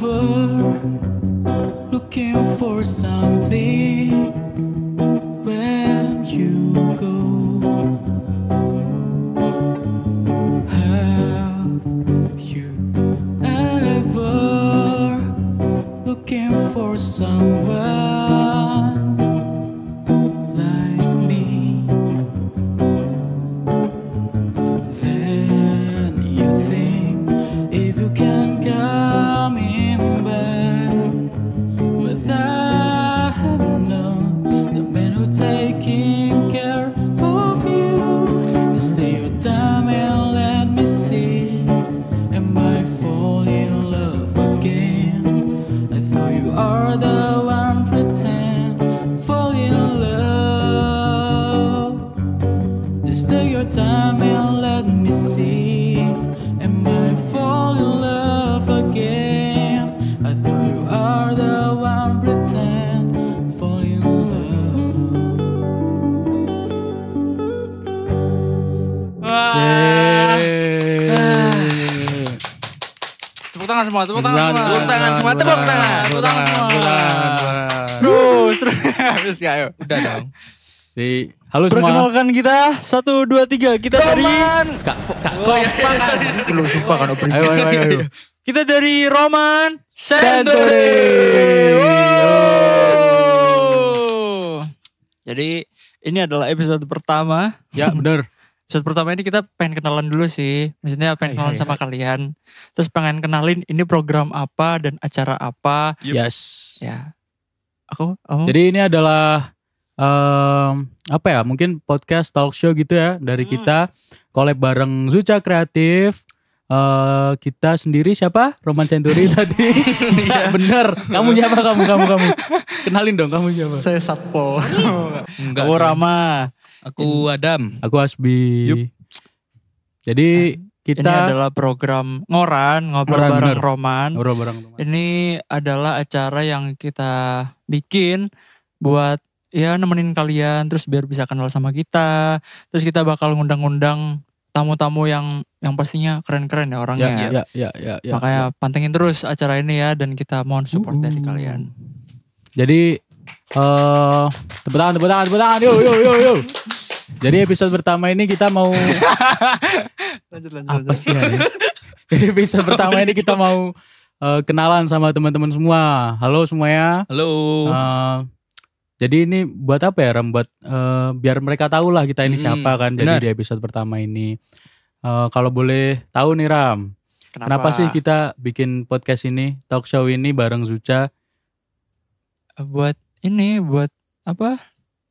ever looking for something when you go? Have you ever looking for someone like me? Then you think if you can come in back, but I have known the man who taking care of you. You say your time and let me see, am I fall in love again? I thought you are the one, pretend fall in love. Just take your time and let me see, am I fall in love again? I thought you are the one, pretend fall in love. Tepuk tangan semua, tepuk tangan semua. Tepuk tangan semua, tepuk tangan. Tepuk tangan semua. Terus. Terus ya, ayo. Udah dong. Jadi, halo semua. Perkenalkan kita 1, 2, 3. Kita dari Kak belum sumpah kan opening. ayo. Kita dari Roman Century. Oh. Jadi ini adalah episode pertama. Ya, bener. Episode pertama ini kita pengen kenalan dulu sih. Maksudnya pengen kenalan sama kalian. Terus pengen kenalin ini program apa dan acara apa. Yes. Ya. Kamu? Jadi ini adalah apa ya? Mungkin podcast talk show gitu ya dari kita collab bareng Zuca Kreatif. Kita sendiri siapa? Roman Century tadi. Ya, bener. Kamu siapa? Kamu. Kenalin dong, kamu siapa? Saya Satpol. Enggak. Aku Rama. Aku Adam. Aku Asbi. Yup. Jadi Ini kita adalah program ngobrol Ngoran, bareng bener. Roman. ngobrol bareng teman. Ini adalah acara yang kita bikin buat ya nemenin kalian, terus biar bisa kenal sama kita. Terus kita bakal ngundang-ngundang tamu-tamu yang pastinya keren-keren ya orangnya. Ya. Makanya pantengin terus acara ini ya, dan kita mohon support dari kalian. Jadi tepuk tangan. Yuk. Jadi episode pertama ini kita mau apa sih ya? Jadi episode pertama ini kita mau kenalan sama teman-teman semua. Halo semuanya. Halo. Jadi ini buat apa ya Ram? Buat biar mereka tahu lah kita ini siapa kan. Jadi benar. di episode pertama ini kalau boleh tahu nih Ram, kenapa sih kita bikin podcast ini, talk show ini bareng Zuca? buat apa?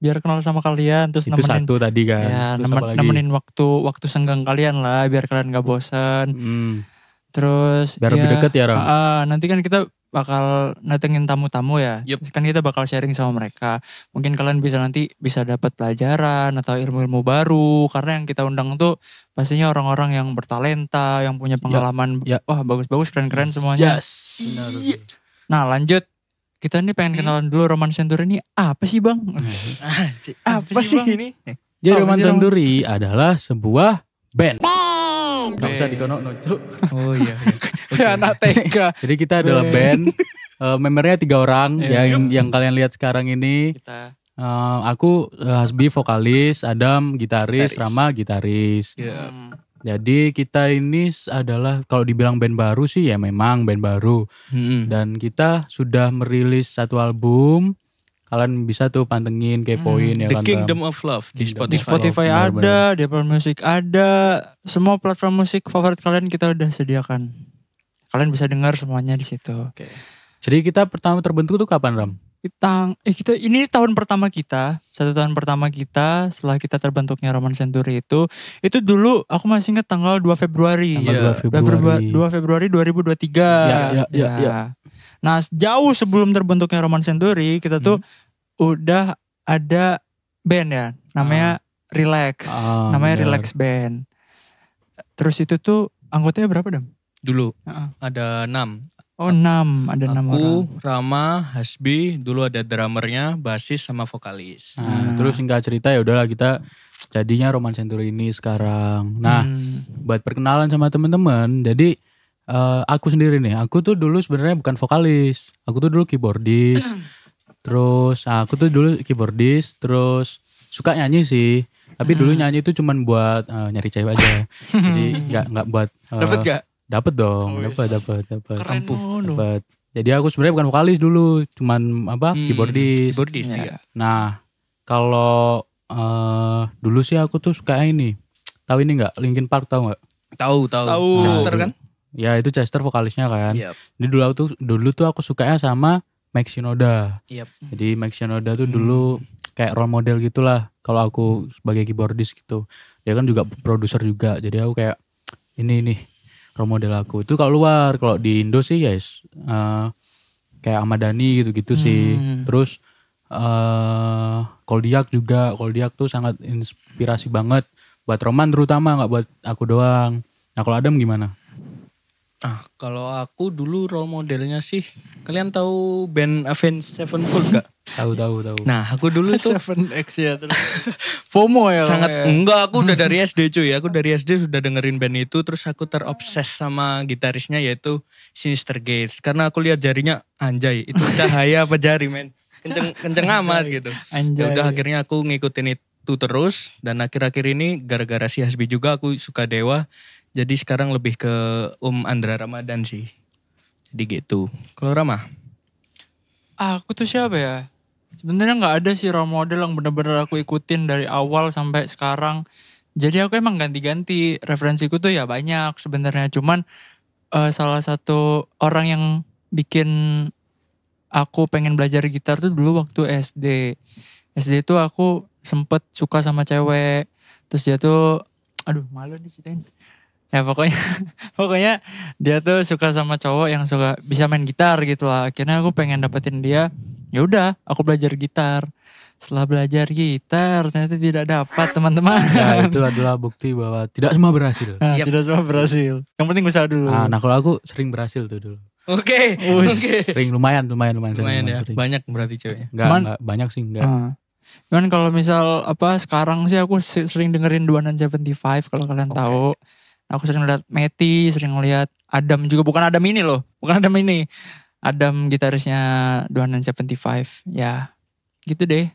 Biar kenal sama kalian, terus Itu nemenin satu tadi kan. ya, Terus apa lagi? nemenin waktu senggang kalian lah, biar kalian gak bosan. Terus Biar lebih deket ya Ram. nanti kan kita bakal datengin tamu-tamu ya. Yup. Kan kita bakal sharing sama mereka. Mungkin kalian bisa dapat pelajaran atau ilmu-ilmu baru, karena yang kita undang tuh pastinya orang-orang yang bertalenta, yang punya pengalaman. ya. Wah, bagus-bagus, keren-keren semuanya. Yes. Benar. Nah, lanjut. Kita nih pengen kenalan dulu Roman Century ini apa sih, Bang? Apa sih ini? Jadi Apa Roman sih, Ram? Century adalah sebuah band. Gak usah dikono cuk. Oh iya. Ya, anak TK. Jadi kita adalah band. Membernya 3 orang Ya. yang kalian lihat sekarang ini. Kita Aku Hasbi vokalis, Adam gitaris, Rama gitaris. Jadi kita ini adalah kalau dibilang band baru sih ya memang band baru. Dan kita sudah merilis 1 album. Kalian bisa tuh pantengin, kepoin ya The kan. Kingdom of Love di di Spotify. Spotify Benar, ada, di Apple Music ada, semua platform musik favorit kalian kita udah sediakan. Kalian bisa dengar semuanya di situ. Jadi kita pertama terbentuk tuh kapan Ram? Kita ini tahun pertama kita, 1 tahun pertama kita setelah kita terbentuknya Roman Century itu dulu aku masih ingat tanggal 2 Februari. Tanggal 2 Februari. 2 Februari 2023. Ya. Nah, jauh sebelum terbentuknya Roman Century, kita tuh udah ada band ya, namanya Relax. Namanya benar. Relax Band. Terus itu tuh anggotanya berapa, Dam? Dulu Heeh. ada 6. Oh, 6, ada 6 orang. Aku, Rama, Hasbi, dulu ada drummernya, basis sama vokalis. Nah, terus singkat cerita ya udahlah kita jadinya Roman Century ini sekarang. Nah, buat perkenalan sama teman-teman, jadi Aku sendiri nih, aku tuh dulu sebenarnya bukan vokalis. Aku tuh dulu keyboardis. Terus terus suka nyanyi sih. Tapi dulu nyanyi itu cuman buat nyari cewek aja. Jadi nggak buat Dapat gak? Dapat dong, Oh, dapat. Keren mono. Dapat. Jadi aku sebenarnya bukan vokalis dulu, cuman keyboardis. Keyboardis Iya. ya. Nah, kalau dulu sih aku tuh suka ini. Tahu ini nggak? Linkin Park tahu nggak? Tahu. Tahu. Chester kan? Ya itu Chester vokalisnya kan. Iya. Jadi dulu tuh aku sukanya sama Mike Shinoda. Iya. Jadi Mike Shinoda tuh dulu kayak role model gitulah kalau aku sebagai keyboardis gitu. Dia kan juga produser juga. Jadi aku kayak ini role model aku. Itu kalau luar, kalau di Indo sih guys kayak Ahmad Dhani gitu-gitu sih. Terus Koldiak juga. Koldiak tuh sangat inspirasi banget buat Roman terutama, nggak buat aku doang. Nah kalau Adam gimana? Kalau aku dulu role modelnya sih, kalian tahu band Avenged Sevenfold gak? Tahu. Nah, aku dulu itu 7X ya terus. FOMO ya. sangat kayak. enggak, aku udah dari SD cuy. Aku dari SD sudah dengerin band itu, terus aku terobses sama gitarisnya yaitu Sinister Gates. Karena aku lihat jarinya anjay, itu cahaya apa jari men? Kenceng amat gitu. Anjay. Ya udah akhirnya aku ngikutin itu terus, dan akhir-akhir ini gara-gara si Hasbi juga aku suka Dewa. Jadi sekarang lebih ke Andra Ramadan sih. Jadi gitu. Kalau Rama? Aku tuh siapa ya? Sebenarnya nggak ada sih role model yang benar-benar aku ikutin dari awal sampai sekarang. Jadi aku emang ganti-ganti. Referensiku tuh ya banyak sebenarnya. Cuman salah satu orang yang bikin aku pengen belajar gitar tuh dulu waktu SD. SD tuh aku sempet suka sama cewek. Terus dia tuh, aduh malu diceritain. Ya pokoknya dia tuh suka sama cowok yang suka bisa main gitar gitu lah. Akhirnya aku pengen dapetin dia. Ya udah, aku belajar gitar. Setelah belajar gitar ternyata tidak dapat teman-teman. Ya itu adalah bukti bahwa tidak semua berhasil. Nah, tidak semua berhasil. Yang penting usaha dulu. Nah kalau aku sering berhasil tuh dulu. Oke. Sering lumayan Lumayan ya, sering. banyak berarti ceweknya. Enggak banyak sih enggak. Cuman kalau misal sekarang sih aku sering dengerin 275 kalau kalian tahu. Aku sering lihat Meti, sering lihat Adam juga, bukan Adam ini loh, bukan Adam ini. Adam gitarisnya 275. Ya, gitu deh.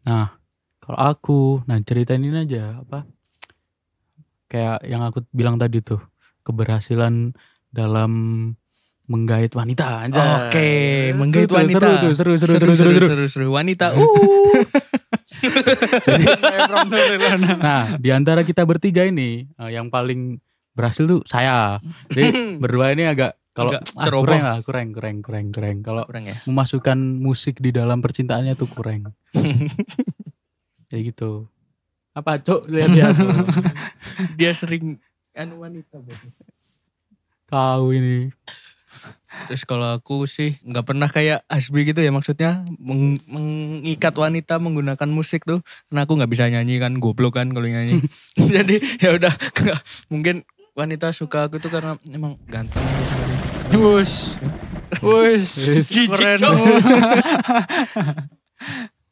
Nah, kalau aku, ceritain ini aja kayak yang aku bilang tadi tuh, keberhasilan dalam menggait wanita aja. Oke, menggait Seru wanita. tuh, seru. Wanita. Nah, di antara kita bertiga ini yang paling berhasil tuh saya. Jadi berdua ini agak kalau Agak ceroboh. kurang. Kalau Kurang ya. memasukkan musik di dalam percintaannya tuh kurang. Jadi gitu. Apa cok lihat tuh. Dia sering wanita berarti. Kau ini. Terus kalau aku sih nggak pernah kayak Hasbi gitu ya, maksudnya mengikat wanita menggunakan musik tuh, karena aku nggak bisa nyanyi kan, goblok kan kalau nyanyi. Jadi ya udah, mungkin wanita suka aku tuh karena emang ganteng. Wush, keren.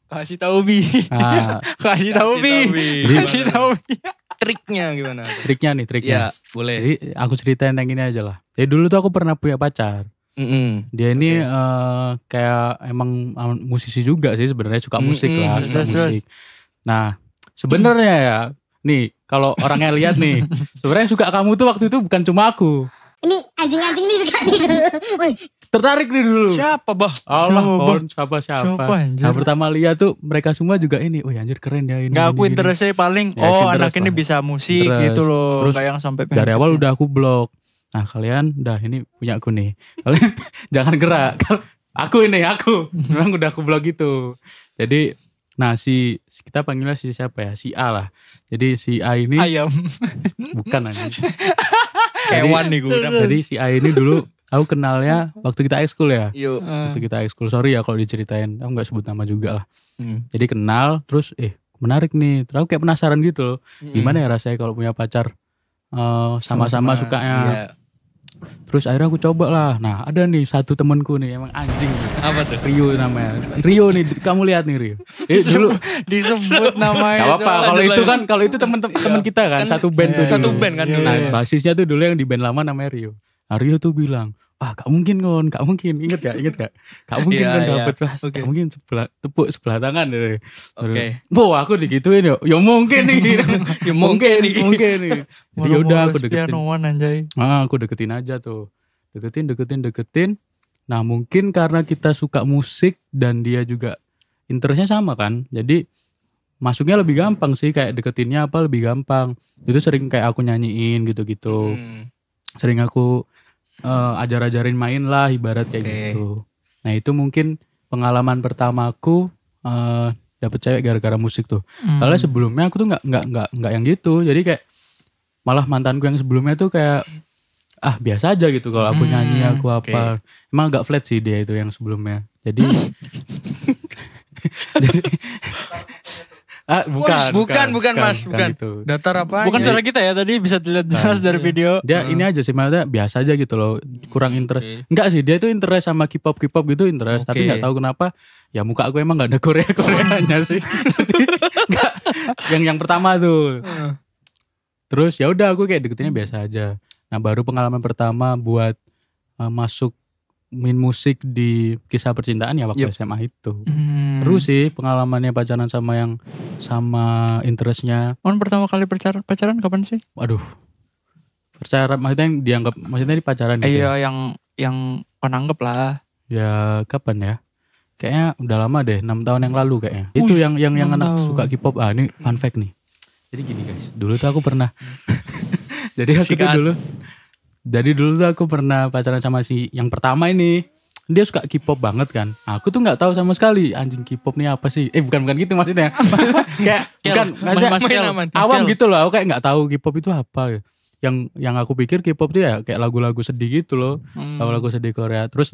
Kasih tahu Bi. Nah, Kasih tahu Bi. Kasih tahu Bi. Triknya gimana? triknya. Ya boleh. Jadi aku ceritain yang ini aja lah. Jadi dulu tuh aku pernah punya pacar. Dia ini kayak emang musisi juga sih sebenarnya, suka musik lah, suka musik. Nah, sebenarnya ya, nih kalau orangnya lihat nih, sebenarnya suka kamu tuh waktu itu bukan cuma aku. Ini anjing-anjing nih suka nih. Woi, Tertarik nih dulu. Siapa bah? Allah, Siapa, siapa. anjir? Nah, pertama lihat tuh mereka semua juga ini, oh anjir keren ya ini. Nggak, aku ini. interestnya paling, Ya, anak interest ini lah. bisa musik Interest. gitu loh. Terus Kayak yang sampai Dari awal udah aku blok. Nah kalian udah ini punya aku nih. Kalian jangan gerak. Aku. Memang udah aku blok gitu. Jadi kita panggilnya si siapa ya? Si A lah. Jadi si A ini ayam. bukan aja. Hewan nih gue. Jadi si A ini dulu aku kenalnya waktu kita ekskul ya. Yuk. Waktu kita ekskul, sorry ya kalau diceritain. Aku gak sebut nama juga lah. Jadi kenal terus menarik nih. Terus aku kayak penasaran gitu loh. Gimana ya rasanya kalau punya pacar sama-sama sukanya. Iya. Terus akhirnya aku coba lah. Nah ada nih satu temanku nih emang anjing nih. Apa tuh? Rio namanya. Rio nih, kamu lihat nih Rio. Dulu Disebut namanya. gak apa-apa. Kalau itu teman kita kan, satu band tuh. Satu dulu. band kan. Nah basisnya tuh dulu yang di band lama namanya Rio. Aryo tuh bilang, gak mungkin kon, gak mungkin. Ingat gak? Gak mungkin Iya, kon iya. dapet. Wah, Oke. gak mungkin tepuk sebelah tangan. Oke. Wah, aku digituin yo. Ya mungkin nih. Ya mungkin nih. Mungkin nih. Jadi yaudah aku deketin. Piano one anjay. Aku deketin aja tuh. Deketin. Nah mungkin karena kita suka musik dan dia juga interestnya sama kan. Jadi masuknya lebih gampang sih. Kayak deketinnya apa lebih gampang. Itu sering kayak aku nyanyiin gitu-gitu. Sering aku ajar-ajarin main lah ibarat kayak gitu. Nah itu mungkin pengalaman pertamaku dapet cewek gara-gara musik tuh. Soalnya sebelumnya aku tuh nggak yang gitu. Jadi kayak malah mantanku yang sebelumnya tuh kayak biasa aja gitu kalau aku nyanyi aku apa. Emang agak flat sih dia itu yang sebelumnya. Jadi bukan Mas, bukan. itu. Datar apa? Bukan suara kita ya tadi bisa dilihat jelas dari video. Dia ini aja sih maksudnya biasa aja gitu loh, kurang interest. Enggak sih, dia tuh interest sama K-pop gitu interest, tapi nggak tahu kenapa ya muka aku emang nggak ada Koreanya sih. Tapi nggak, yang pertama tuh. Terus ya udah aku kayak deketinnya biasa aja. Nah baru pengalaman pertama buat masuk main musik di kisah percintaan ya waktu SMA itu. Seru sih pengalamannya pacaran sama interestnya. Pertama kali pacaran kapan sih? Waduh. Pacaran maksudnya yang dianggap maksudnya di pacaran gitu. Iya yang kau anggap lah. Ya kapan ya? Kayaknya udah lama deh, 6 tahun yang lalu kayaknya. Itu yang anak suka K-pop. Ini fun fact nih. Jadi gini guys, dulu tuh aku pernah Jadi dulu tuh aku pernah pacaran sama si yang pertama ini. Dia suka K-pop banget kan. Aku tuh nggak tahu sama sekali anjing K-pop nih apa sih. Bukan gitu maksudnya. Kayak bukan maksudnya awam gitu loh. Aku kayak nggak tahu K-pop itu apa. Yang aku pikir K-pop tuh ya kayak lagu-lagu sedih gitu loh. Lagu-lagu sedih Korea. Terus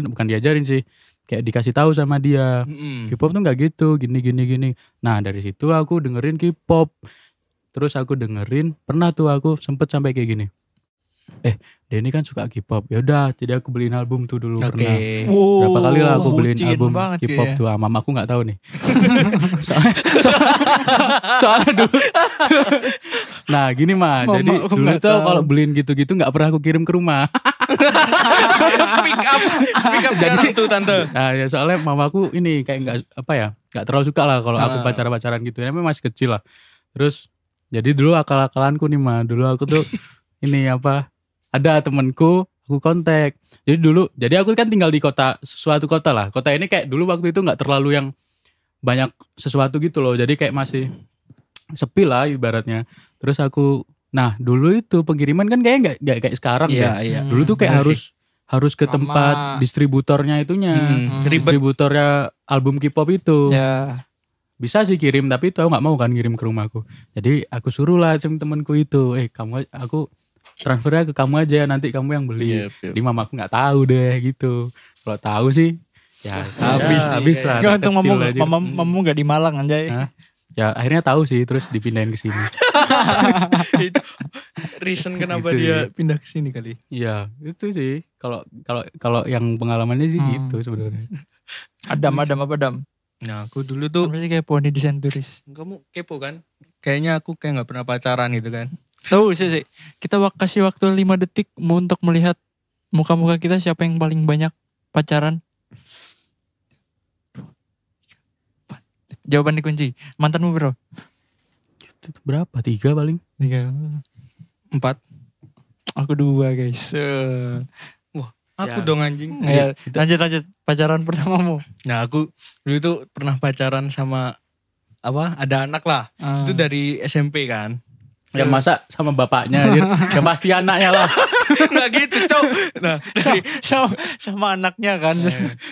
bukan diajarin sih. Kayak dikasih tahu sama dia. K-pop tuh nggak gitu, gini. Nah dari situ aku dengerin K-pop. Terus aku dengerin, pernah tuh aku sempet sampai kayak gini. Dia ini kan suka K-pop. Ya udah, jadi aku beliin album tuh dulu pernah. Berapa kali lah aku beliin album K-pop tuh. Mama aku nggak tahu nih. soalnya dulu. Nah gini mah, jadi dulu tuh kalau beliin gitu-gitu nggak pernah aku kirim ke rumah. Speak up sekarang tuh tante. Nah ya soalnya mamaku ini kayak nggak terlalu suka lah kalau aku pacaran gitu. Emang masih kecil lah. Terus jadi dulu akal-akalanku nih mah. Dulu aku tuh ada temenku aku kontak. Jadi aku kan tinggal di suatu kota lah. Kota ini kayak dulu waktu itu nggak terlalu yang banyak sesuatu gitu loh. Jadi kayak masih sepi lah ibaratnya. Terus dulu itu pengiriman kan kayak nggak kayak sekarang ya. Dulu tuh kayak harus ke tempat distributornya itunya. Distributornya album K-pop itu. Ya. Bisa sih kirim, tapi itu aku nggak mau kan kirim ke rumahku. Jadi aku suruh lah sama temanku itu, aku transfernya ke kamu aja, nanti kamu yang beli. Jadi mamaku nggak tahu deh gitu. Kalau tahu sih, ya habis lah. Nggak untung mamamu nggak di Malang anjay. Ya akhirnya tahu sih, terus dipindahin ke sini. Itu reason kenapa dia pindah ke sini kali. Iya itu sih. Kalau yang pengalamannya sih gitu sebenarnya. Adam. Nah aku dulu tuh. Apa sih kepo nih desain turis? Kamu kepo kan? Kayaknya aku kayak gak pernah pacaran gitu kan. Tahu sih. Kita kasih waktu 5 detik untuk melihat muka-muka kita siapa yang paling banyak pacaran. Jawaban dikunci. Mantanmu bro? Itu berapa? 3 paling? 3. 4. Aku 2 guys. Aku dong anjing. Ya, lanjut pacaran pertamamu. Nah aku dulu itu pernah pacaran sama ada anak lah. Itu dari SMP kan. Ya masa sama bapaknya ya pasti anaknya lah. Nggak gitu cok. Nah dari sama anaknya kan.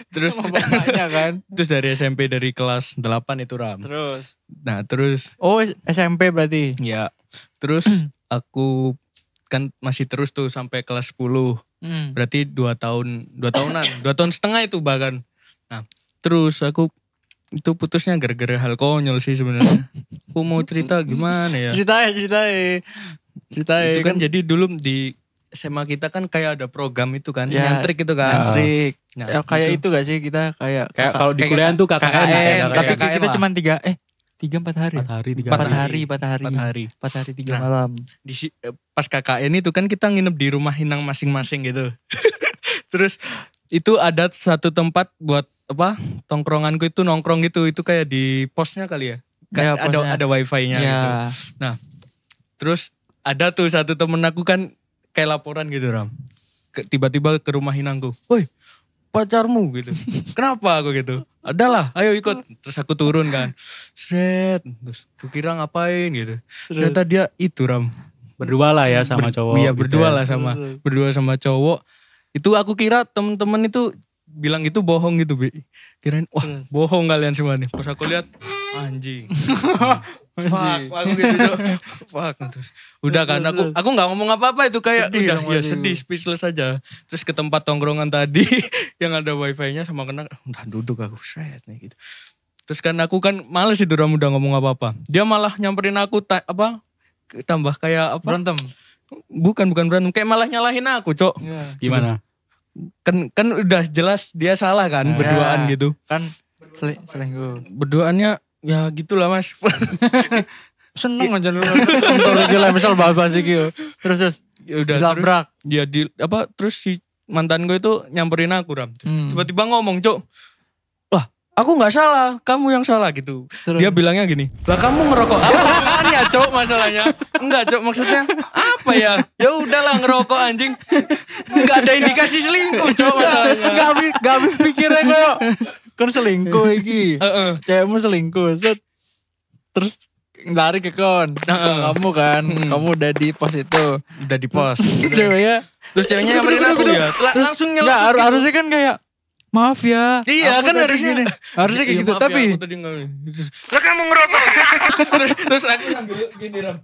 Terus sama bapaknya kan. Terus dari SMP dari kelas 8 itu Ram. Terus. Nah terus. Oh SMP berarti. Ya. Terus aku kan masih terus tuh sampai kelas 10. Berarti 2 tahunan 2 tahun setengah itu bahkan. Nah terus aku itu putusnya gara-gara hal konyol sih sebenarnya. Aku mau cerita gimana ya? Ceritain. Itu kan jadi dulu di SMA kita kan kayak ada program itu kan, nyantrik itu kan. Nyantrik. Nah, kayak itu gak sih kita kayak kalau di kuliah tuh KKN. Tapi kita cuma 3 3-4 hari. 4 hari 3 4 hari. hari, 4 hari. 4 hari. 4 hari 3 Nah. malam. Pas KKN itu kan kita nginep di rumah inang masing-masing gitu. Terus itu ada satu tempat buat apa? Tongkronganku itu nongkrong gitu. Itu kayak di posnya kali ya. Ya, posnya. Ada wifi-nya Ya. gitu. Nah, terus ada tuh satu temen aku kan kayak laporan gitu Ram. Tiba-tiba ke rumah inangku. Woi, pacarmu gitu. Kenapa aku gitu? Adalah, ayo ikut. Terus aku turun kan. Sret. Terus aku kira ngapain gitu. Ternyata dia itu Ram. Berdua lah ya sama cowok. Iya gitu berdua ya. lah berdua sama cowok. Itu aku kira temen-temen itu bilang itu bohong gitu Bi. Kirain wah bohong kalian semua nih. Pas aku lihat anjing. Fuck aku gitu tuh. Fuck terus. Udah kan aku gak ngomong apa-apa itu kayak Sedih udah dong ya pasti. sedih speechless aja. Terus ke tempat tongkrongan tadi yang ada wifi-nya sama kena udah duduk aku shred nih gitu. Terus kan aku kan males itu Ram udah ngomong apa-apa. Dia malah nyamperin aku tambah kayak apa? Berantem. Bukan berantem, kayak malah nyalahin aku, Cok. Gimana? Kan udah jelas dia salah kan, berduaan Ya. gitu. Kan selingkuh. Berduaannya ya gitulah, Mas. Seneng aja lu. Contoh gila misal bahas gitu. Terus Ya udah dilabrak. terus si mantan gue itu nyamperin aku, Ram. Terus Hmm. tiba-tiba ngomong, Cok. Wah, aku nggak salah, kamu yang salah gitu. Terus? Dia bilangnya gini, lah kamu ngerokok. Apa hubungannya, Cok, masalahnya? Enggak, Cok, maksudnya apa ya? Ya udahlah ngerokok anjing. Enggak ada indikasi selingkuh, Cok, masalahnya. Gak habis pikirnya kok. Kan selingkuh iki. Heeh. Cewekmu selingkuh. Set. Terus lari ke kon. Kamu kan. Kamu udah di pos itu. Udah di pos. Ceweknya. Terus ceweknya nyamperin aku ya. Langsung Enggak, nyelot. harusnya kan kayak maaf ya. Iya aku kan tadi harusnya gini. Harusnya kayak Iya, gitu. maaf Tapi ya, aku tadi nggak. Lah kamu ngerokok. Terus aku sambil gini Ram.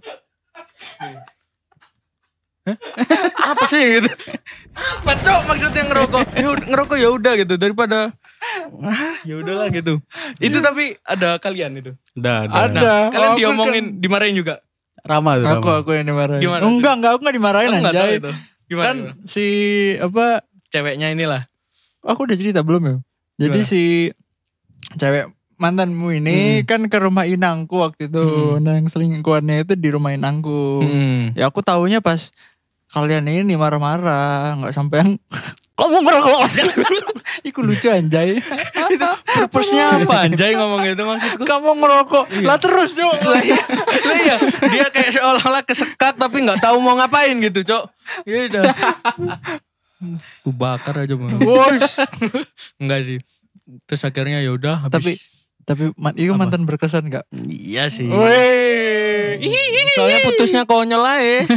Hah? Apa sih gitu? Apa Cok maksudnya ngerokok? Ngerokok ya udah gitu daripada ya udahlah gitu. Itu tapi ada kalian itu. Ada. Ada. Kalian aku diomongin, dimarahin juga. Rama tuh. Rama. Aku yang dimarahin. Gimana Oh, tuh? enggak, aku enggak dimarahin Aku nggak tahu anjay. itu. Gimana? Kan si apa Ceweknya inilah. aku udah cerita belum ya? Jadi Gimana? si cewek mantanmu ini kan ke rumah inangku waktu itu. Nah yang selingkuhannya itu di rumah inangku. Ya aku taunya pas kalian ini marah-marah. Gak sampai yang kamu ngerokok. Iku lucu anjay. Purpose-nya apa anjay ngomong gitu maksudku? Kamu ngerokok. Lah terus dong. Lah iya, dia kayak seolah-olah kesekat tapi nggak tahu mau ngapain gitu, Cok. Ya udah. Ku bakar aja bang. Bos. Enggak sih. Terus akhirnya ya udah habis. Tapi itu mantan berkesan gak? Iya sih. Weh. Soalnya putusnya konyol aja.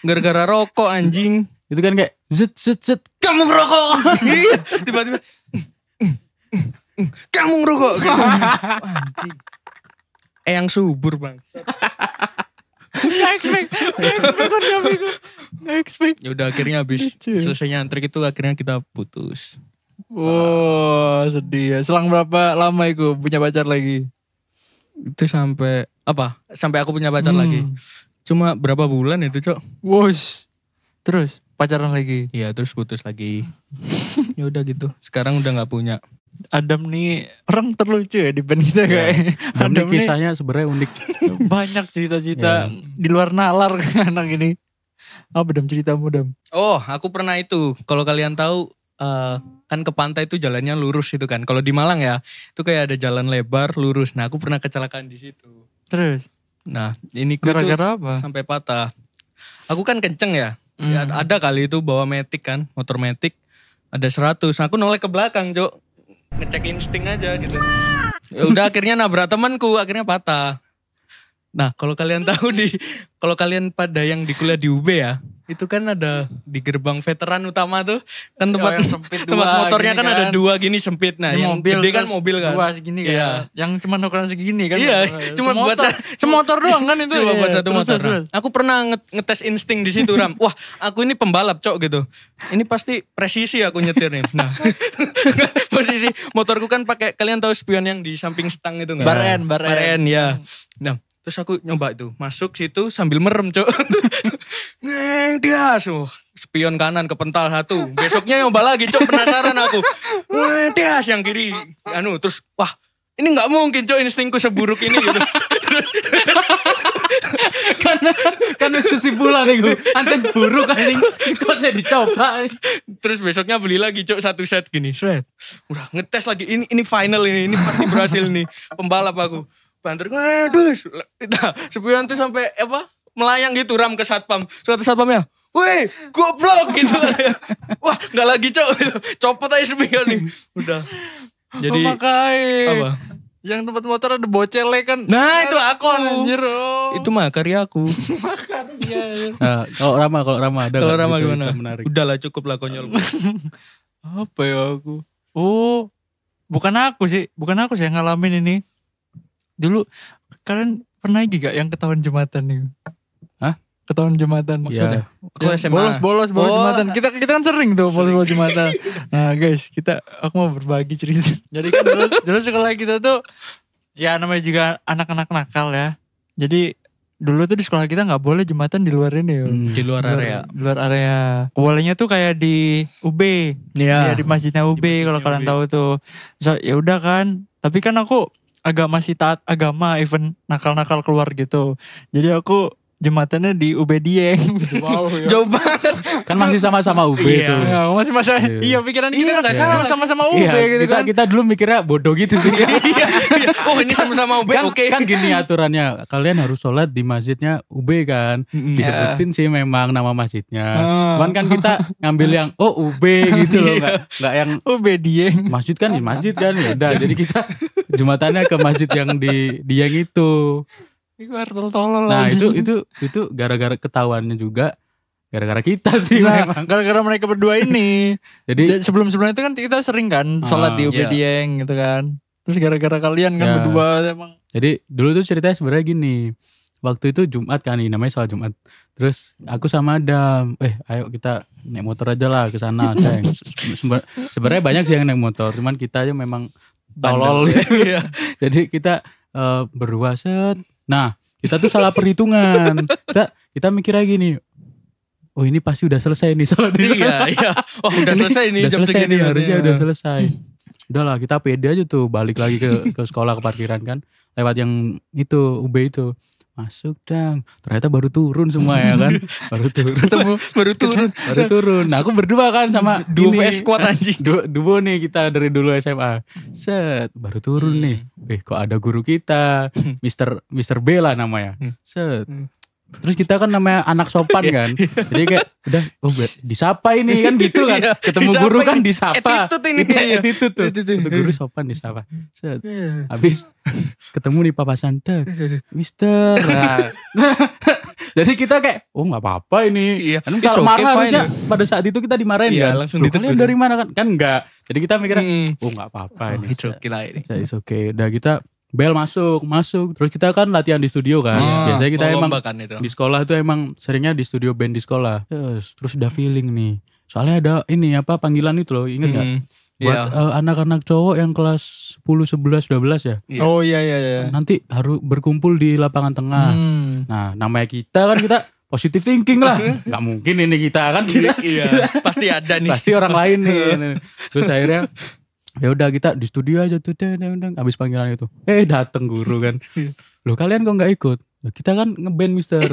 Gara-gara rokok anjing. Itu kan kayak zet. Kamu ngerokok. Iya, tiba-tiba. Kamu ngerokok. Gitu. Anjing. Yang subur bang. Expect. Ya udah akhirnya habis selesai nyantrik itu akhirnya kita putus. Wow, sedih ya. Selang berapa lama itu punya pacar lagi? Itu sampai apa? Sampai aku punya pacar lagi. Cuma berapa bulan itu, Cok? Wos. Terus pacaran lagi. Iya, terus putus lagi. Ya udah gitu. Sekarang udah nggak punya. Adam nih orang terlucu ya di band kita kayak. Dan Adam nih kisahnya sebenarnya unik. banyak cerita-cerita di luar nalar anak ini. Apa Dam ceritamu Dam? Oh, aku pernah itu. Kalau kalian tahu kan ke pantai itu jalannya lurus itu kan. Kalau di Malang ya, itu kayak ada jalan lebar lurus. Nah, aku pernah kecelakaan di situ. Terus? Nah, ini Gara-gara apa? sampai patah. Aku kan kenceng ya. Ya, ada kali itu bawa metik kan, motor metik. Ada 100. Aku noleh ke belakang, Cok. Ngecek insting aja gitu. Ya udah akhirnya nabrak temanku, akhirnya patah. Nah, kalau kalian tahu kalau kalian pada yang di kuliah di UB ya, itu kan ada di gerbang veteran utama tuh, kan tempat yang sempit tempat dua motornya gini kan ada 2 gini sempit. Nah, Ini yang gede kan terus mobil kan. Dua segini kan. Iya. Yang cuma ukuran segini kan. Iya, cuma buat semotor doang kan itu. Cuma buat Iya, satu terus, motor. terus. Nah, aku pernah ngetes insting di situ, Ram. Wah, aku ini pembalap, Cok gitu. Ini pasti presisi aku nyetir nih. Nah, posisi motorku kan pakai, kalian tahu spion yang di samping stang itu nggak? Bar N. Ya. Nah, terus aku nyoba itu, masuk situ sambil merem, Cok. Ngeng dias, spion kanan kepental 1. Besoknya nyoba lagi, Cok, penasaran aku. Ngeng dias yang kiri. Terus wah, ini nggak mungkin cok instingku seburuk ini gitu. kan wis kesimpulan iku. Anjing buruk anjing. Kok saya dicoba. Terus besoknya beli lagi cok 1 set gini. Set. Udah ngetes lagi. Ini final ini pasti berhasil nih. Pembalap aku. Banter aduh. Nah, sepion tuh sampai melayang gitu ram ke satpam. Suatu satpamnya. Weh, goblok gitu. Wah, enggak lagi cok. Copot aja sepion nih. Udah. Jadi makanya. apa? Yang tempat motor ada bocele kan. Nah, itu aku. Anjir. Itu mah karya aku. Kalau Rama ada. Kalau Rama gimana? Menarik. Udahlah cukup lah konyol. Apa ya aku? Oh, bukan aku sih yang ngalamin ini. Dulu kalian pernah gak yang ketahuan jembatan nih? Hah? Ketahuan jembatan maksudnya? Aku SMA. Bolos jembatan. Kita kan sering tuh bolos jembatan. Nah guys, aku mau berbagi cerita. Jadi kan dulu sekolah kita tuh ya namanya juga anak-anak nakal ya. Jadi dulu tuh di sekolah kita nggak boleh jembatan di luar ini ya. Di luar area. Di luar area. Bolehnya tuh kayak di UB. Iya. Ya, di masjidnya UB kalau kalian tahu tuh. So, ya udah kan. Tapi kan aku masih taat agama, even nakal-nakal keluar gitu. Jadi aku jembatannya di UB Dieng. Wow, ya. Jauh banget. Kan masih sama-sama UB tuh. Ya, masih iya pikiran kita kan sama-sama UB gitu kan. Kita dulu mikirnya bodoh gitu sih. Oh ini sama-sama UB, oke. Kan gini aturannya, kalian harus sholat di masjidnya UB kan. Disebutin sih memang nama masjidnya. Cuman kan kita ngambil yang UB gitu loh, nggak yang UB Dieng. masjid kan di masjid kan ya udah. Jadi kita jembatannya ke masjid yang di Dieng itu. Nah itu gara-gara ketahuannya juga gara-gara kita sih memang. Gara-gara mereka berdua ini. Jadi sebelum-sebelumnya itu kan kita sering kan sholat di UB Dieng gitu kan. Terus gara-gara kalian kan berdua emang. Jadi dulu tuh ceritanya sebenarnya gini. Waktu itu Jumat kan, ini namanya sholat Jumat. Terus aku sama Adam, ayo kita naik motor aja lah ke sana. Sebenarnya banyak sih yang naik motor, cuman kita aja memang tolol. Jadi kita berdua set. Nah, kita tuh salah perhitungan. Kita mikirnya gini. Oh, ini pasti udah selesai nih sholat di sana. Iya. Oh, udah selesai nih jam segini. Harusnya udah selesai. Udahlah, kita pede aja tuh balik lagi ke sekolah ke parkiran kan. Lewat yang itu UB itu. Masuk dang. Ternyata baru turun semua ya kan. Baru turun. Nah, aku berdua kan sama Duo VS squad anjing. Duo nih kita dari dulu SMA. Set, baru turun nih. Kok ada guru kita, Mr. B lah namanya. Set. Terus kita kan namanya anak sopan kan. Jadi kayak udah disapa ini kan gitu kan. Ketemu guru kan disapa. Attitude tuh. Guru sopan disapa. Set. Habis ketemu nih papasan. Mister. Nah. Jadi kita kayak gak apa-apa ini. Kan kalau marah harusnya pada saat itu kita dimarahin kan. Langsung kalian dari mana kan? Kan enggak. Jadi kita mikirnya gak apa-apa ini. It's okay. Udah kita bel masuk. Terus kita kan latihan di studio kan. Biasanya kita emang di sekolah itu emang seringnya di studio band di sekolah. Terus udah feeling nih. Soalnya ada ini panggilan itu loh, inget gak? Buat anak-anak cowok yang kelas 10, 11, 12 ya. Oh iya. Nanti harus berkumpul di lapangan tengah. Nah, namanya kita positive thinking lah. Gak mungkin ini kita kan. Pasti ada nih. Pasti orang lain nih. Terus akhirnya ya udah kita di studio aja tuh habis panggilan itu. Dateng guru kan. Loh kalian kok nggak ikut? Loh, kita kan ngeband Mister.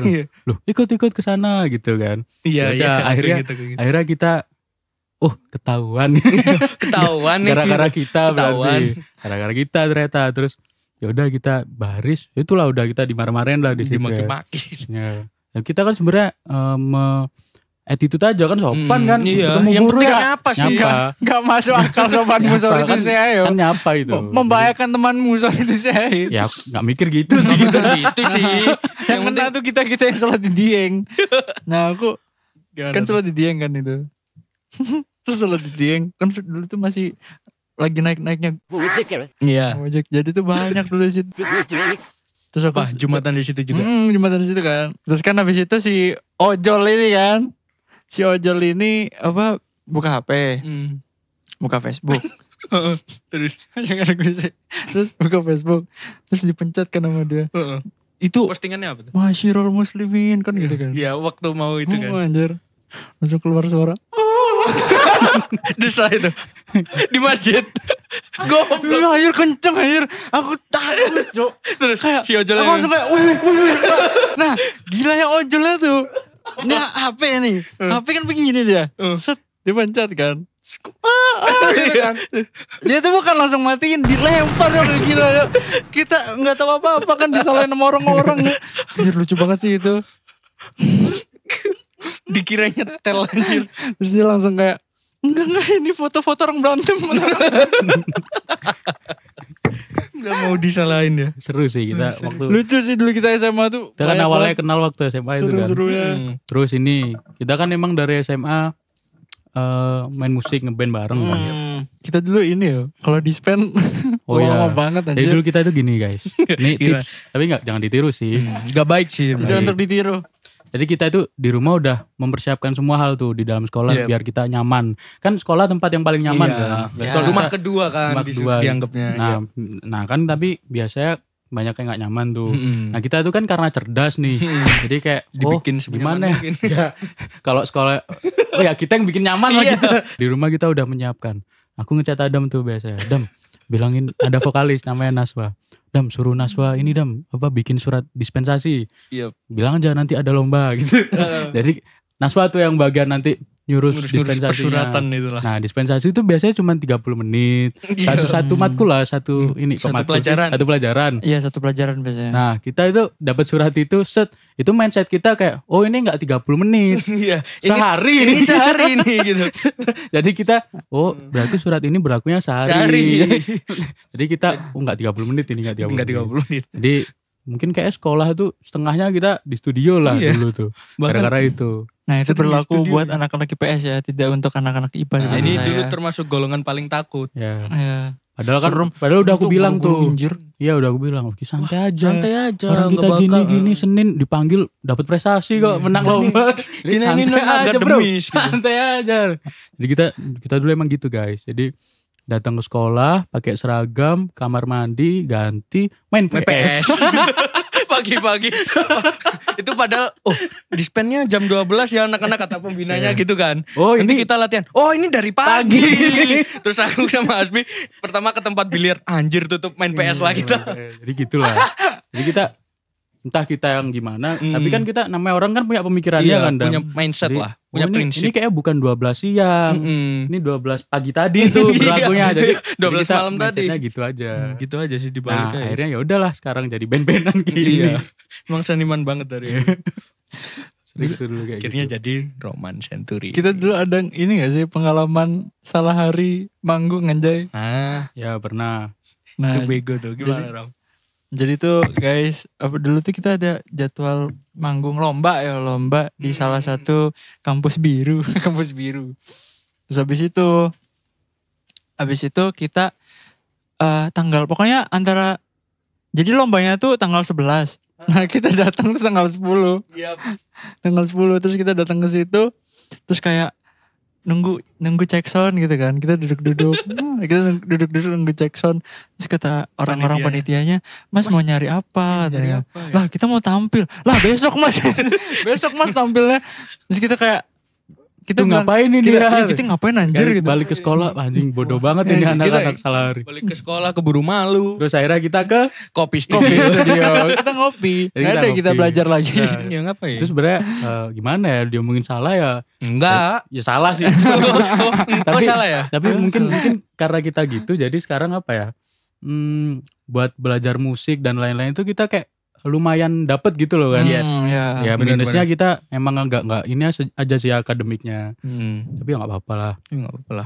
Loh ikut ke sana gitu kan. Iya. Akhirnya kita ketahuan. Ketahuan nih. Gara-gara kita berarti. Gara-gara kita ternyata. Terus ya udah kita baris. Itulah udah kita dimarah-marahin lah di situ. Dimaki-maki. Ya. Kita kan sebenarnya attitude aja kan sopan kan. Iya. Ketemu Yang guru penting nyapa sih. Gak masuk akal sopanmu soal itu saya. Kan nyapa itu. Membahayakan temanmu soal itu saya. Ya gak mikir gitu sih. Gitu sih. Yang kena tuh kita yang sholat di Dieng. Nah aku kan sholat di Dieng kan itu. Terus sholat di Dieng. Kan dulu tuh masih lagi naik-naiknya. Iya. Gojek. Jadi tuh banyak dulu di situ. Terus aku Jumatan di situ juga. Jumatan di situ kan. Terus kan habis itu si ojol ini kan. Si ojol ini buka HP. Buka Facebook. Terus buka Facebook. Terus dipencet kan sama dia. Itu postingannya apa tuh? Masyirul muslimin kan gitu kan. Iya waktu mau itu kan. Anjir. Langsung keluar suara. Desa itu. Di masjid. Goblok. Air kenceng air. Aku takut, Cok. Terus Kayak si ojolnya aku langsung kayak wih. Nah, gilanya ojolnya tuh. Ini HP nih. HP kan begini dia. Set, dipencet kan. Gitu kan. Dia tuh bukan langsung matiin, dilempar ya kayak gila ya. Kita nggak tahu apa-apa kan, disalahin sama orang-orang. Anjir lucu banget sih itu. dikiranya tel anjir. Terus dia langsung kayak enggak ini foto-foto orang berantem. Gak mau disalahin ya. Seru sih kita waktu. Lucu sih dulu kita SMA tuh. Kita kan awalnya kenal waktu SMA itu kan. Seru-serunya. Terus ini kita kan emang dari SMA main musik ngeband bareng kan. Kita dulu ini ya, kalau dispen lama banget Jadi anjir. dulu kita itu gini guys. Ini tips, tapi jangan ditiru sih. Gak baik sih. Tidak untuk ditiru. Jadi kita itu di rumah udah mempersiapkan semua hal tuh di dalam sekolah biar kita nyaman. Kan sekolah tempat yang paling nyaman kan. Kalau rumah kedua kan Rumah kedua. dianggapnya. Nah kan tapi biasanya banyak yang gak nyaman tuh. Nah kita itu kan karena cerdas nih. Jadi kayak Dibikin gimana ya. Kalau sekolah ya kita yang bikin nyaman lah gitu. Di rumah kita udah menyiapkan. Aku ngecat Adam tuh biasanya. Adam bilangin ada vokalis namanya Naswa. Dam suruh Naswa ini Dam bikin surat dispensasi. Bilang aja nanti ada lomba gitu. Jadi Naswa tuh yang bagian nanti nyurus dispensasinya. Persuratan itulah. Nah dispensasi itu biasanya cuma 30 menit. Satu matkul lah satu ini kok Satu matkul sih? pelajaran. Satu pelajaran. Iya satu pelajaran biasanya. Nah kita itu dapat surat itu itu mindset kita kayak ini enggak 30 menit. Iya. Sehari ini sehari ini gitu. Jadi kita berarti surat ini berlakunya sehari. Jadi kita enggak 30 menit ini enggak 30 Enggak 30 menit. Jadi mungkin kayak sekolah tuh setengahnya kita di studio lah dulu tuh. Gara-gara itu. Nah itu berlaku buat anak-anak IPS ya, tidak untuk anak-anak IPA. Nah, ini dulu termasuk golongan paling takut. Ya. Ya. Padahal udah aku bilang tuh. Anjir. Iya udah aku bilang, santai aja. Santai aja. Orang kita gini-gini Senin dipanggil dapat prestasi kok, menang lomba. Jadi santai aja bro. Santai aja. Jadi kita dulu emang gitu guys. Jadi datang ke sekolah, pakai seragam, kamar mandi, ganti, main PS. Pagi-pagi. Itu padahal dispennya jam 12 ya anak-anak kata pembinanya gitu kan. Nanti kita latihan. Ini dari pagi. Terus aku sama Asbi pertama ke tempat biliar. Anjir tutup main PS lagi tuh. Jadi gitulah. Jadi kita entah kita yang gimana, tapi kan kita namanya orang kan punya pemikirannya kan. Punya mindset lah. Punya prinsip. Ini kayaknya bukan 12 siang. Ini 12 pagi tadi tuh berlakunya. Jadi 12 malam tadi. Gitu aja. Gitu aja sih dibaliknya. Nah, akhirnya ya udahlah sekarang jadi band-bandan gini. Emang seniman banget dari Gitu dulu kayak akhirnya gitu. jadi Roman Century. Kita dulu ada ini gak sih pengalaman salah hari manggung anjay. Ya pernah. Itu bego tuh. Gimana Ram? Jadi tuh guys, dulu tuh kita ada jadwal manggung lomba di salah satu kampus biru, kampus biru. Terus habis itu kita tanggal pokoknya antara jadi lombanya tuh tanggal 11. Nah, kita datang tuh tanggal 10. Tanggal 10 terus kita datang ke situ terus kayak nunggu cek sound gitu kan. Kita duduk-duduk. Kita duduk-duduk nunggu cek sound. Terus kata orang-orang panitianya, "Mas mau nyari apa?" katanya. Lah, kita mau tampil. Lah, besok Mas. Besok Mas tampilnya. Terus kita kayak Kita ngapain ini ya? Kita ngapain anjir gitu. Balik ke sekolah anjing bodoh banget ini anak-anak salah hari. Balik ke sekolah keburu malu. Terus akhirnya kita ke Kopi studio. Kita Jadi ngopi. Gak ada kita ngopi. belajar lagi. Ya ngapain? Terus sebenarnya gimana ya diomongin salah ya? Enggak. Ya salah sih. Tapi salah ya? Tapi mungkin karena kita gitu jadi sekarang apa ya? Buat belajar musik dan lain-lain itu kita kayak lumayan dapet gitu loh kan. Ya minusnya kita emang enggak ini aja sih akademiknya. Tapi ya enggak apa-apa lah.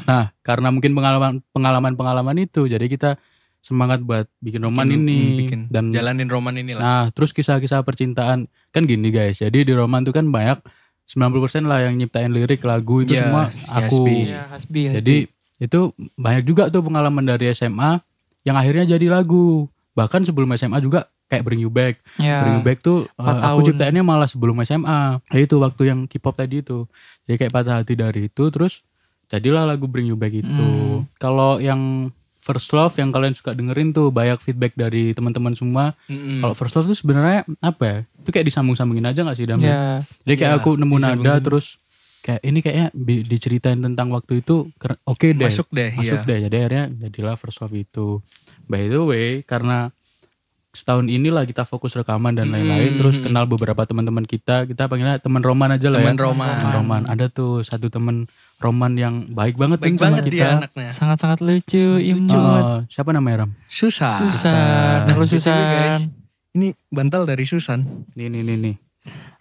Nah, karena mungkin pengalaman itu jadi kita semangat buat bikin roman ini dan jalanin roman ini lah. Nah, terus kisah-kisah percintaan kan gini guys. Jadi di roman itu kan banyak 90% lah yang nyiptain lirik lagu itu semua aku. Hasbi. Jadi itu banyak juga tuh pengalaman dari SMA yang akhirnya jadi lagu. Bahkan sebelum SMA juga kayak Bring You Back. Bring You Back tuh aku ciptainnya malah sebelum SMA. Nah, itu waktu yang K-pop tadi itu. Jadi kayak patah hati dari itu terus jadilah lagu Bring You Back itu. Kalau yang First Love yang kalian suka dengerin tuh banyak feedback dari teman-teman semua. Kalau First Love tuh sebenarnya apa ya? Itu kayak disambung-sambungin aja gak sih Dam? Jadi kayak aku nemu nada terus kayak ini kayaknya diceritain tentang waktu itu oke deh. Masuk deh. Jadi akhirnya jadilah First Love itu. By the way, karena setahun inilah kita fokus rekaman dan lain-lain, terus kenal beberapa teman-teman kita panggilnya teman Roman aja lah ya. Teman Roman. Ada tuh satu teman Roman yang baik banget sama kita. Sangat-sangat lucu, imut. Siapa namanya Ram? Susan. Halo Susan. Ini bantal dari Susan. Nih.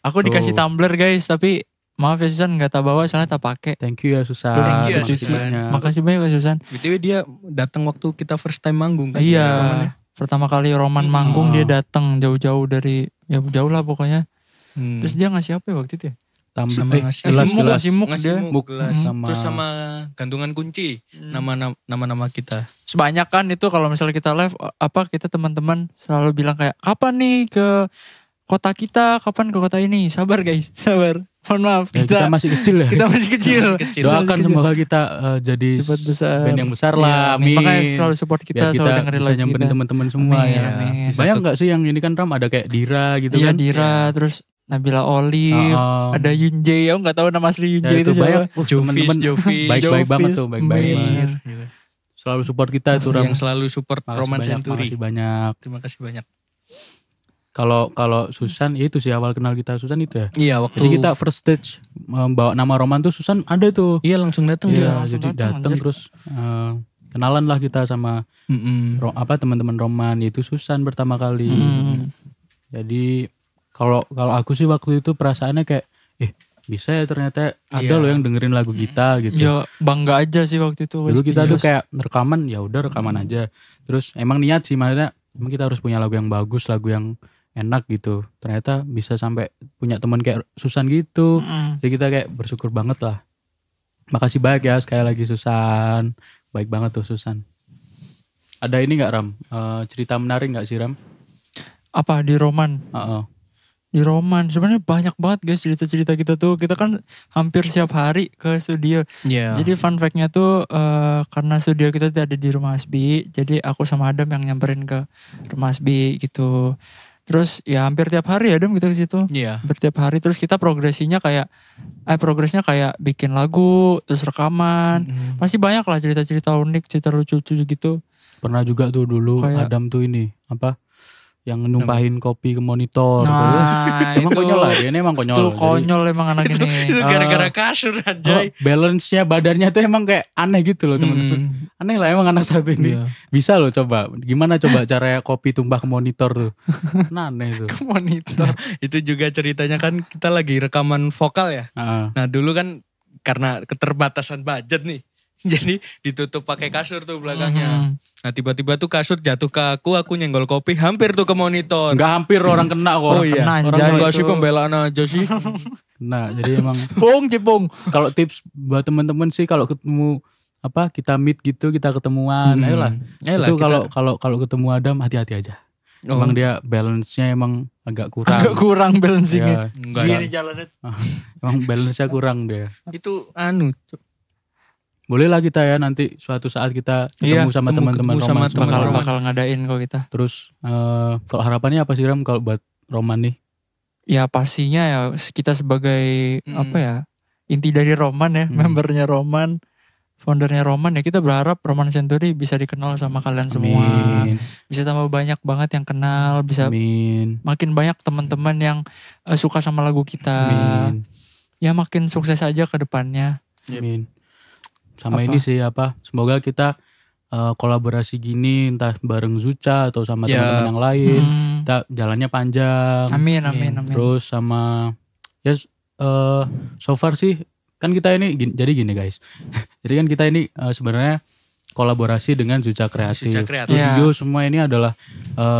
Aku dikasih tumbler guys, tapi maaf ya Susan nggak tak bawa soalnya tak pakai. Thank you ya Susan. Thank you ya Susan. Makasih banyak ya Susan. BTW dia datang waktu kita first time manggung kan? Iya. Pertama kali Roman manggung dia datang jauh-jauh dari jauh lah pokoknya. Terus dia ngasih apa ya waktu itu ya? Simuk dia. Terus sama gantungan kunci nama-nama kita. Sebanyak kan itu kalau misalnya kita live kita teman-teman selalu bilang kayak kapan nih ke kota kita, kapan ke kota ini. Sabar guys, sabar. Mohon maaf kita masih kecil ya. Kita masih kecil. Doakan semoga kita jadi cepat besar. Band yang besar lah. Amin. Makanya selalu support kita, selalu dengerin lagu kita. Nyamperin teman-teman semua amin, ya. Amin. Banyak gak sih yang ini kan Ram ada kayak Dira gitu kan? Iya Dira, terus Nabila Olive, ada Yunje, aku gak tahu nama asli Yunje itu siapa. Teman-teman baik-baik banget tuh, baik-baik banget. Selalu support kita tuh Ram. Yang selalu support Roman Century. Makasih banyak. Terima kasih banyak. Kalau Susan ya itu sih awal kenal kita Susan itu ya. Iya waktu. Jadi kita first stage membawa nama Roman tuh Susan ada tuh. Iya langsung datang dia. Jadi datang terus kenalan lah kita sama teman-teman Roman, yaitu Susan pertama kali. Jadi kalau aku sih waktu itu perasaannya kayak bisa ya ternyata ada loh yang dengerin lagu kita gitu. Ya bangga aja sih waktu itu. Dulu kita tuh kayak rekaman ya udah rekaman aja. Terus emang niat sih maksudnya emang kita harus punya lagu yang bagus, lagu yang enak gitu. Ternyata bisa sampai punya teman kayak Susan gitu. Jadi kita kayak bersyukur banget lah. Makasih banyak ya sekali lagi Susan. Baik banget tuh Susan. Ada ini gak Ram? Cerita menarik gak sih Ram? Apa di Roman? Di Roman sebenarnya banyak banget guys cerita-cerita kita tuh. Kita kan hampir setiap hari ke studio. Jadi fun fact-nya tuh karena studio kita tuh ada di rumah Asbi. Jadi aku sama Adam yang nyamperin ke rumah Asbi gitu. Terus ya hampir tiap hari Adam kita ke situ. Hampir tiap hari. Terus kita progresnya kayak bikin lagu, terus rekaman. Pasti banyak lah cerita-cerita unik, cerita lucu-lucu gitu. Pernah juga tuh dulu kayak, Adam tuh ini yang numpahin kopi ke monitor. Nah, emang konyol lah dia, ini emang konyol. Itu konyol emang anak ini. Itu gara-gara kasur aja. Balance-nya badannya tuh emang kayak aneh gitu loh teman-teman. Aneh lah emang anak satu ini. Bisa loh coba. Gimana coba caranya kopi tumpah ke monitor tuh. Aneh tuh. Ke monitor. Itu juga ceritanya kan kita lagi rekaman vokal ya. Nah dulu kan karena keterbatasan budget nih. Jadi ditutup pakai kasur tuh belakangnya. Nah tiba-tiba tuh kasur jatuh ke aku nyenggol kopi hampir tuh ke monitor. Enggak hampir orang kena kok. Oh iya. Orang enggak sih pembelaan aja sih. Nah jadi emang. Cipung. Kalau tips buat teman-teman sih kalau ketemu kita meet gitu kita ketemuan. Ayolah. Itu kalau ketemu Adam hati-hati aja. Emang dia balance-nya emang agak kurang. Agak kurang balance-nya. Gini jalannya. Emang balance-nya kurang dia. Itu boleh lah kita ya nanti suatu saat kita ketemu sama teman-teman Roman. Bakal ngadain kok kita. Terus kalau harapannya apa sih Ram kalau buat Roman nih? Ya pastinya ya kita sebagai inti dari Roman ya, membernya Roman, foundernya Roman ya, kita berharap Roman Century bisa dikenal sama kalian semua. Bisa tambah banyak banget yang kenal, bisa makin banyak teman-teman yang suka sama lagu kita. Ya makin sukses aja ke depannya. Amin. Sama ini sih semoga kita kolaborasi gini entah bareng Zuca atau sama teman-teman yang lain kita jalannya panjang. Amin. Terus sama so far sih kan kita ini jadi gini guys. Jadi kan kita ini sebenarnya kolaborasi dengan Zuca Kreatif. Studio semua ini adalah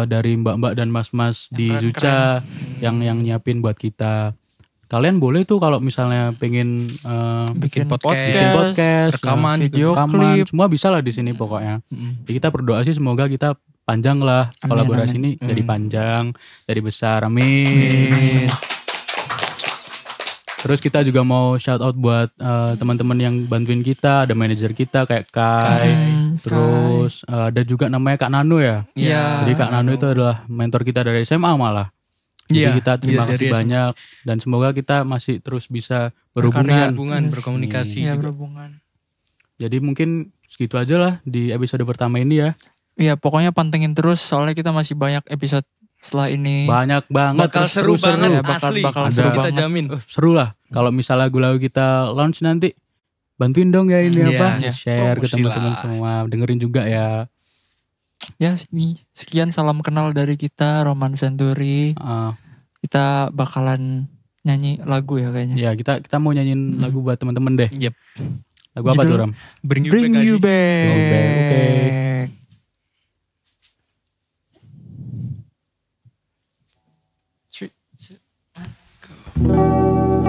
dari mbak-mbak dan mas-mas di Zuca yang nyiapin buat kita. Kalian boleh tuh kalau misalnya pengen bikin podcast, rekaman, video klip, semua bisa lah di sini pokoknya. Jadi kita berdoa sih semoga kita panjang lah kolaborasi ini jadi panjang, jadi besar. Amin. Terus kita juga mau shout out buat teman-teman yang bantuin kita, ada manajer kita kayak Kai. Terus ada juga namanya Kak Nano ya. Iya. Jadi Kak Nano itu adalah mentor kita dari SMA malah. Jadi Iya, kita terima iya, kasih dari banyak dan semoga kita masih terus bisa berhubungan. Berkomunikasi Iya, juga. berhubungan. Jadi mungkin segitu aja lah di episode pertama ini ya. Iya, pokoknya pantengin terus soalnya kita masih banyak episode setelah ini. Banyak banget. Bakal terus seru banget, Ya, asli. bakal Ada- seru kita banget. jamin. Seru lah. Kalau misalnya lagu-lagu kita launch nanti, bantuin dong ya ini Iya, apa? iya. Share ke Promosi teman-teman lah. semua. Dengerin juga ya. Ya, sekian salam kenal dari kita Roman Century. Uh, Kita bakalan nyanyi lagu ya kayaknya. ya kita mau nyanyiin lagu buat teman-teman deh. Yep. Lagu apa Judul- tuh Ram? Bring you Bring back you aja. back. Bring you back, oke. Three, two, one, go.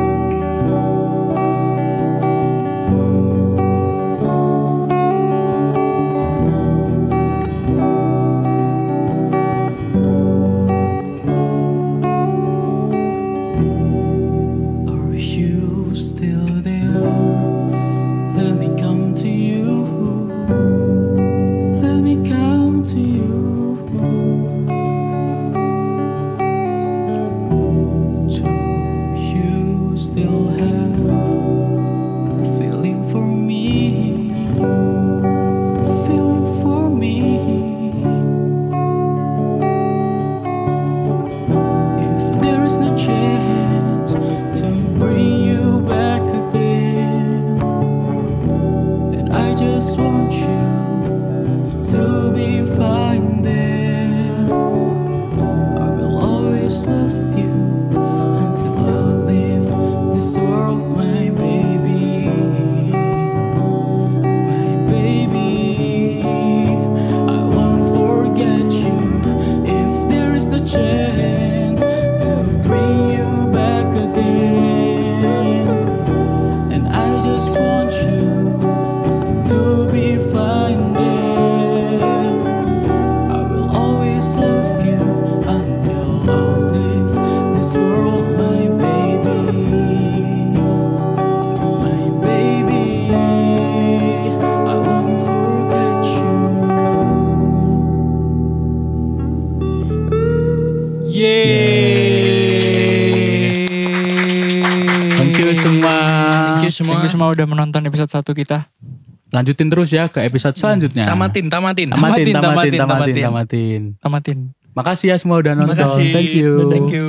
Are you still there? Let me come to you. Let me come to you. Do you still have a feeling for me? A feeling for me? If there is no chance to bring you back again, and I just want you to be fine there. I will always love you until I leave this world, my baby. My baby, I won't forget you if there is no chance to bring you back again. And I just want you to be fine there. I will always love you until I leave this world, my baby. My baby, I won't forget you. Thank you semua. Thank you semua. Thank you semua udah menonton episode 1 kita. Lanjutin terus ya ke episode selanjutnya. Tamatin. Tamatin. Tamatin. Makasih ya semua udah nonton. Makasih. Thank you. Thank you.